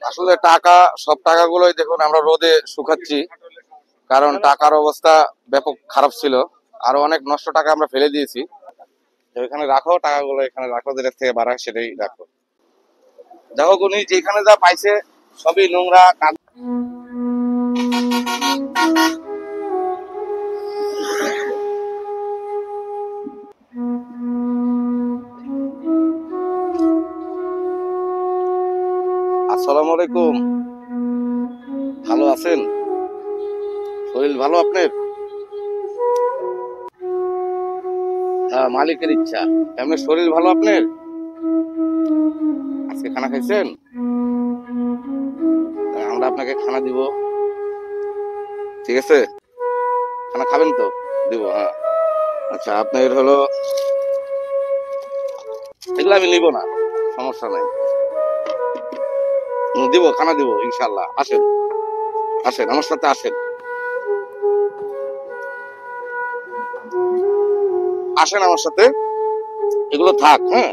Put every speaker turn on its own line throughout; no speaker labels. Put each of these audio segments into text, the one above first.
আসলে টাকা, সব টাকাগুলোই দেখুন আমরা রোদে শুকাচ্ছি, কারণ টাকার অবস্থা ব্যাপক খারাপ ছিল। আরো অনেক নষ্ট টাকা আমরা ফেলে দিয়েছি। এখানে রাখো টাকাগুলো, এখানে রাখো, যেটা থেকে বাড়ায় সেটাই রাখো। দেখো উনি যেখানে যা পাইছে সবই নোংরা। আসসালামু আলাইকুম, ভালো আছেন? শরীর ভালো আপনার? হ্যাঁ, মালিকের ইচ্ছা। এমনি শরীর ভালো আপনার? আজকে খানা খাইছেন? আমরা আপনাকে খানা দিব, ঠিক আছে? খানা খাবেন তো? দিব, হ্যাঁ। আচ্ছা, আপনার হলো এগুলো আমি নিব না, সমস্যা নাই, দিব, খানা দিব ইনশাল্লাহ। আসেন আসেন, আমার সাথে আসেন, আসেন আমার সাথে, এগুলো থাক, হ্যাঁ।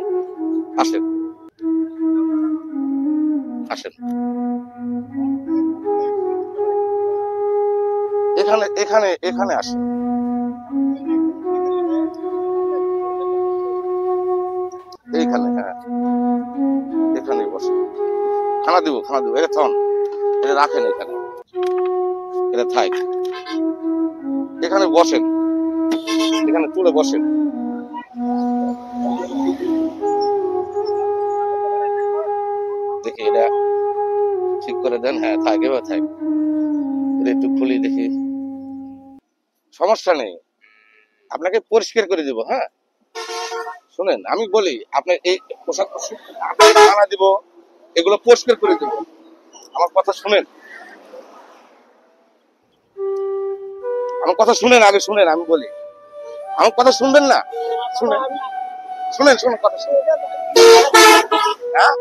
আসেন আসেন, এখানে এখানে এখানে আসেন। এইখানে, হ্যাঁ, এখানে বসেন, খানা দিব, খানা দিব। এটা থন, এটা রাখেন এখানে, এটা থাক। এখানে বসেন, এখানে তুলে বসেন। দেখি এটা ঠিক করে দেন, হ্যাঁ থাক, এবার থাক। এটা একটু খুলি দেখি, সমস্যা নেই, আপনাকে পরিষ্কার করে দিব, হ্যাঁ। শুনেন আমি বলি, আপনার এই পোশাক খানা দিব, এগুলো পরিষ্কার করে দিব। আমার কথা শুনেন, আমার কথা শুনেন, আগে শুনেন, আমি বলি। আমার কথা শুনবেন না? শুনেন শুনেন শুনেন, কথা শুনেন। হ্যাঁ,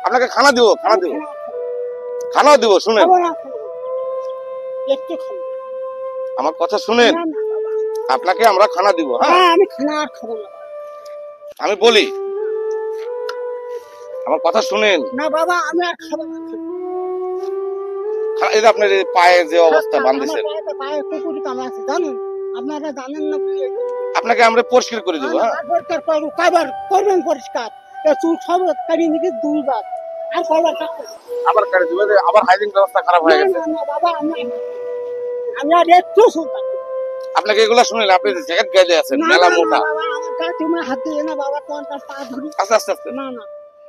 আপনাকে খানা দিব, খানা দিব, খানাও দিব, শুনেন। আমার কথা শুনেন, আপনাকে আমরা খানা দিব, হ্যাঁ। আমি বলি, আমার কথা শুনেন। না বাবা, আমি আর খাবো না। এই যে আপনার পায়ে যে অবস্থা বাঁধেছেন, পায়ে কুকুর কামড়াচ্ছে জানেন, আপনারা জানেন না? আপনাকে আমরা পরিষ্কার করে দেবো, হ্যাঁ। পরিষ্কার করব, কয়বার করবেন পরিষ্কার? চুল সব কাটিয়ে নিয়ে দুইবার, আর কয়বার কাটবেন? আবার কাটে দিবে, আবার হাইজিন ব্যবস্থা খারাপ হয়ে গেছে। না বাবা, আমি আর একটু চুল কাটবো। আপনাকে এগুলা শুনেন, আপনি জ্যাকেট গায়ে আছেন, মেলা মোটা। তুমি হাত দিয়ে না বাবা, কোনটা পা ধরি। আস্তে আস্তে আস্তে। না না,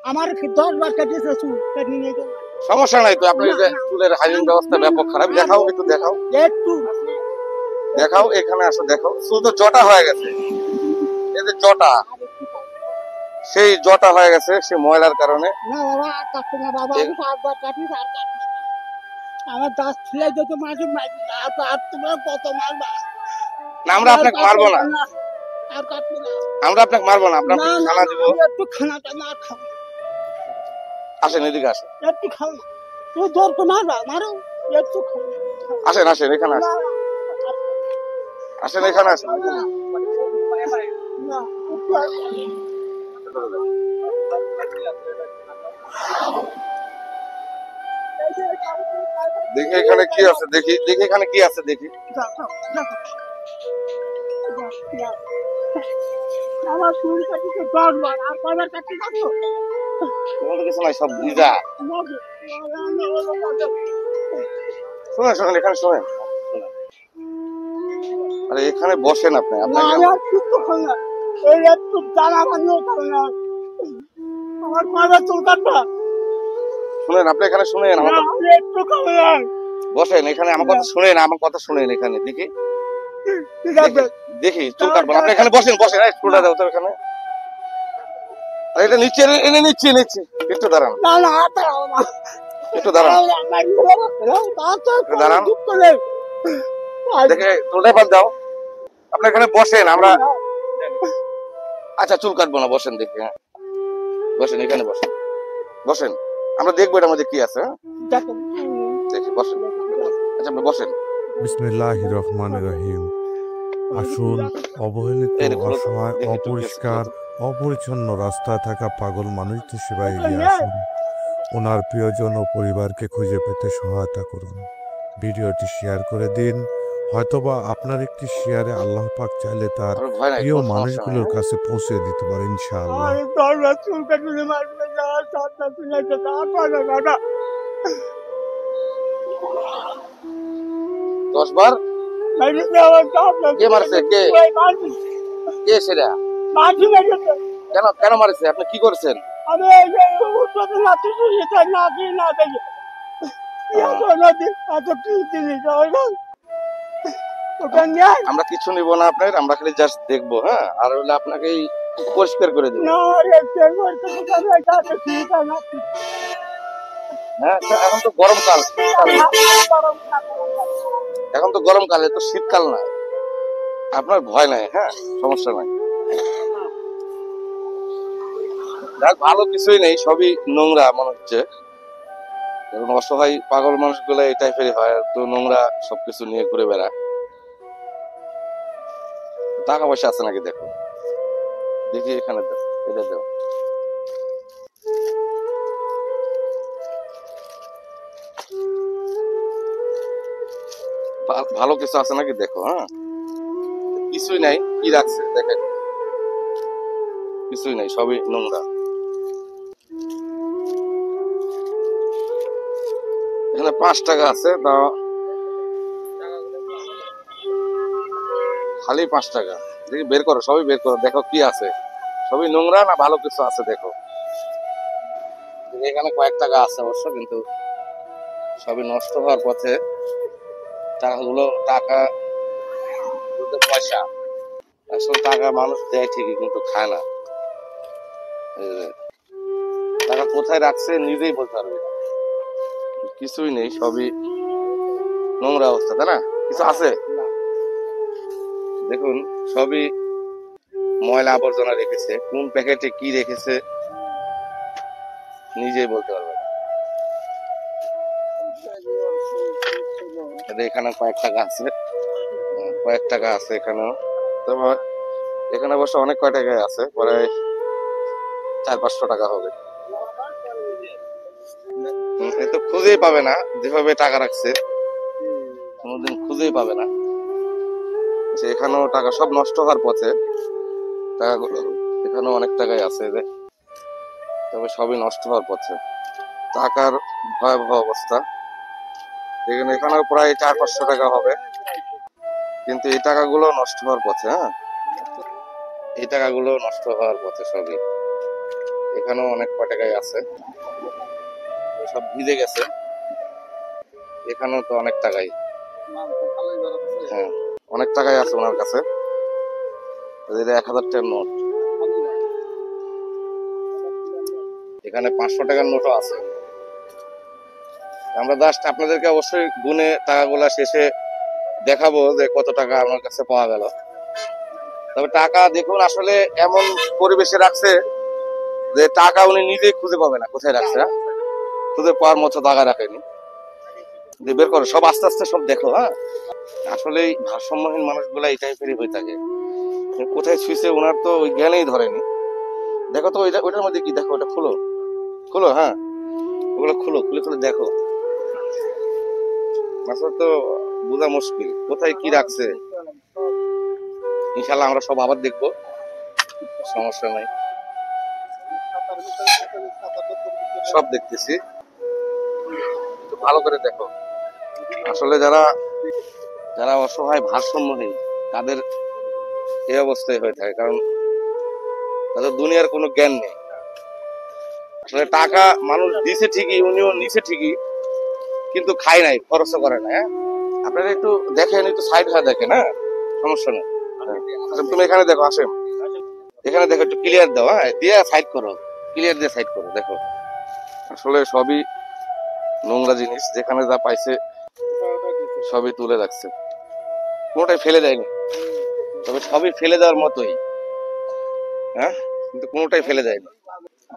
আমার 10 বার কাটিয়েছে চুল, কাটিয়ে নিয়ে যাও। সমস্যা নাই তো, আপনার যে চুলের হাইজিন ব্যবস্থা ব্যাপক খারাপ। দেখাও, একটু দেখাও, একটু দেখাও, এখানে আসো, দেখো চুল তো জটা হয়ে গেছে। এই যে জটা, সেই জটা হয়ে গেছে সে ময়লার কারণে। না বাবা, আর কাটতে না বাবা, আমি 5 বার কাটি, আর কাটতে আমার দাঁত ছিলাই যত মাঝে মাঝে, আর তোমরা কত মারবা? না, আমরা আপনাকে মারবো না, আর কাটতে না, আমরা আপনাকে মারবো না, আপনাকে খানা দিব। একটু খানাটা না খাও, আসেন এদিকে আসেন, একটু খাও না, তুই জোর করে মারবা, মারো, একটু খাও। আসেন আসেন, এখানে আসেন, আসেন এখানে আসেন। দেখি এখানে কি আছে, দেখি দেখি এখানে কি আছে, দেখি। আমার চুল কাটিতে 10 বার, আর কয়বার কাটতে যাবো? তোমাদের কিছু নাই, সব ভিজা। শুনেন শুনেন, এখানে শুনেন। আরে এখানে বসেন আপনি, আপনাকে আমার কিছু খাই না, এই একটু জানা বানিয়ে খাই না, আমার কয়বার চুল কাটবা? শুনেন আপনি, এখানে শুনেন, আমার একটু খাই না, বসেন এখানে, আমার কথা শুনেন, আমার কথা শুনেন, এখানে দেখি, ঠিক আছে দেখি চুল কাটবো। আপনি এখানে বসেন, বসেন, এই চুলটা দাও তো এখানে। আরে এটা নিচে এনে নিচ্ছি, নিচ্ছি, একটু দাঁড়ান। না না, দাঁড়াও না, একটু দাঁড়ান, দাঁড়ান, দেখে চুলটা বাদ দাও। আপনি এখানে বসেন, আমরা আচ্ছা চুল কাটবো না, বসেন দেখি, হ্যাঁ বসেন, এখানে বসেন, বসেন, আমরা দেখবো এটার মধ্যে কি আছে, দেখি, বসেন। আচ্ছা আপনি বসেন।
বিসমিল্লাহির রহমানির রহিম। আসুন, অবহেলিত, অসহায়, অপরিষ্কার, অপরিচ্ছন্ন রাস্তায় থাকা পাগল মানুষদের সেবায় এগিয়ে আসুন। ওনার প্রিয়জন ও পরিবারকে খুঁজে পেতে সহায়তা করুন। ভিডিওটি শেয়ার করে দিন। হয়তোবা আপনার একটি শেয়ারে আল্লাহ পাক চাইলে তার
আমার ভয় নাই,
প্রিয়
কোনো সমস্যা নাই।
মানুষগুলোর কাছে পৌঁছে দিতে পারে ইনশাআল্লাহ।
আমার দরজা চুলকে তুলে মারবে না, সাতটা তুলে যেতে আর পারে না, না। 10 বার মেরেছে আমার সাতটা। কে মারছে? কে? ওই মারছে। কে সেটা? মারছে মেরেছে। কেন কেন মারছে? আপনি কি করছেন? আমি এই যে উঠতে নাচি এটা নাচি না দেখে এত নদী এত কি জিনিস হয় না। আমরা কিছু নিব না আপনার, আমরা খালি জাস্ট দেখবো, হ্যাঁ? আর হলে আপনাকে পরিষ্কার করে দেবো। হ্যাঁ, এখন তো গরমকাল, এখন তো গরমকাল, তো শীতকাল না, আপনার ভয় নাই, হ্যাঁ, সমস্যা নাই। ভালো কিছুই নেই, সবই নোংরা মনে হচ্ছে। এখন অসহায় পাগল মানুষগুলো এই টাইপেরই হয়, তো নোংরা সবকিছু নিয়ে ঘুরে বেড়ায়। টাকা পয়সা আছে নাকি দেখো, দেখি এখানে দাও, এটা দাও। ভালো কিছু আছে নাকি দেখো, হ্যাঁ? কিছুই নাই, কি রাখছে দেখেন, কিছুই নাই, সবই নোংরা। এখানে 5 টাকা আছে, তাও খালি 5 টাকা। দেখি বের করো, সবই বের করো, দেখো কি আছে, সবই নোংরা না ভালো কিছু আছে দেখো। এখানে কয়েক টাকা আছে অবশ্য, কিন্তু সবই নষ্ট হওয়ার পথে। টাকাগুলো টাকা পয়সা, আসলে টাকা মানুষ দেয় ঠিকই কিন্তু খায় না। টাকা কোথায় রাখছে নিজেই বলতে পারবে না, কিছুই নেই, সবই নোংরা অবস্থা, তাই না? কিছু আছে দেখুন, সবই ময়লা আবর্জনা রেখেছে, কোন প্যাকেটে কি রেখেছে নিজেই বলতে পারবে না। এখানে কয়েক টাকা আছে, কয়েক টাকা আছে এখানেও, তবে এখানে অবশ্য অনেক কয় টাকা আছে, প্রায় 400-500 টাকা হবে। এ তো খুঁজেই পাবে না, যেভাবে টাকা রাখছে কোনোদিন খুঁজেই পাবে না। এখানেও টাকা সব নষ্ট হওয়ার পথে, টাকাগুলো এখানেও অনেক টাকাই আছে, তবে সবই নষ্ট হওয়ার পথে। টাকার ভয়াবহ অবস্থা। এখানেও প্রায় 400-500 টাকা হবে, কিন্তু এই টাকাগুলো নষ্ট হওয়ার পথে, হ্যাঁ, এই টাকাগুলো নষ্ট হওয়ার পথে সবই। এখানেও অনেক কয় টাকাই আছে, সব ভিজে গেছে। এখানেও তো অনেক টাকাই, হ্যাঁ, অনেক টাকাই আছে ওনার কাছে। 1000 টাকার নোট, এখানে 500 টাকার নোটও আছে। আমরা জাস্ট আপনাদেরকে অবশ্যই গুনে টাকাগুলা শেষে দেখাবো যে কত টাকা আমার কাছে পাওয়া গেল। তবে টাকা দেখুন আসলে এমন পরিবেশে রাখছে যে টাকা উনি নিজেই খুঁজে পাবে না কোথায় রাখছে, খুঁজে পাওয়ার মতো টাকা রাখেনি। বের করো সব, আস্তে আস্তে সব দেখো, হ্যাঁ। আসলে এই ভারসাম্যহীন মানুষগুলা এই টাইপেরই হয়ে থাকে, কোথায় ছুঁয়েছে ওনার তো ওই জ্ঞানেই ধরেনি। দেখো তো ওইটার মধ্যে কি, দেখো ওটা খুলো, খুলো, হ্যাঁ, ওগুলো খুলো, খুলে খুলে দেখো। আসলে তো বোঝা মুশকিল কোথায় কি রাখছে। ইনশাল্লাহ আমরা সব আবার দেখবো, সমস্যা নাই, সব দেখতেছি, একটু ভালো করে দেখো। আসলে যারা যারা অসহায় ভারসাম্যহীন তাদের এই অবস্থায় হয়ে থাকে, কারণ তাদের দুনিয়ার কোনো জ্ঞান নেই। আসলে টাকা মানুষ দিছে ঠিকই, উনিও নিছে ঠিকই, কিন্তু খায় নাই, খরচ করে না। আপনারা একটু দেখেন, একটু সাইড হয়ে দেখেন, হ্যাঁ, সমস্যা নেই। তুমি এখানে দেখো, আসেন এখানে দেখো, একটু ক্লিয়ার দাও, হ্যাঁ, দিয়ে সাইড করো, ক্লিয়ার দিয়ে সাইড করো, দেখো। আসলে সবই নোংরা জিনিস, যেখানে যা পাইছে সবই তুলে রাখছে, কোনোটাই ফেলে দেয়নি। তবে সবই ফেলে দেওয়ার মতোই, হ্যাঁ, কিন্তু কোনোটাই ফেলে দেয়নি।